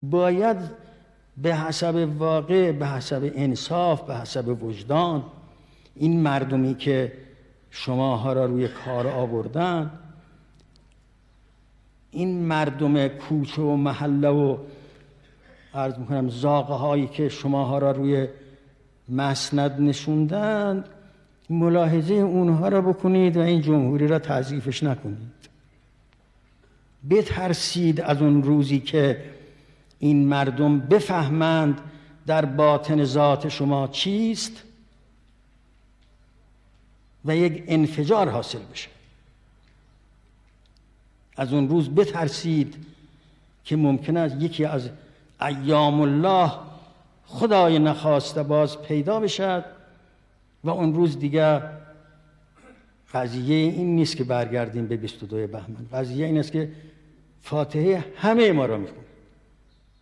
باید به حسب واقع، به حسب انصاف، به حسب وجدان این مردمی که شماها را روی کار آوردن، این مردم کوچه و محله و عرض میکنم زاغه هایی که شماها را روی مسند نشوندن، ملاحظه اونها را بکنید و این جمهوری را تضعیفش نکنید. بترسید از اون روزی که این مردم بفهمند در باطن ذات شما چیست و یک انفجار حاصل بشه. از اون روز بترسید که ممکن است یکی از ایام الله خدای نخواسته باز پیدا بشد و اون روز دیگر قضیه این نیست که برگردیم به 22 بهمن. قضیه این است که فاتحه همه ما را میخونه.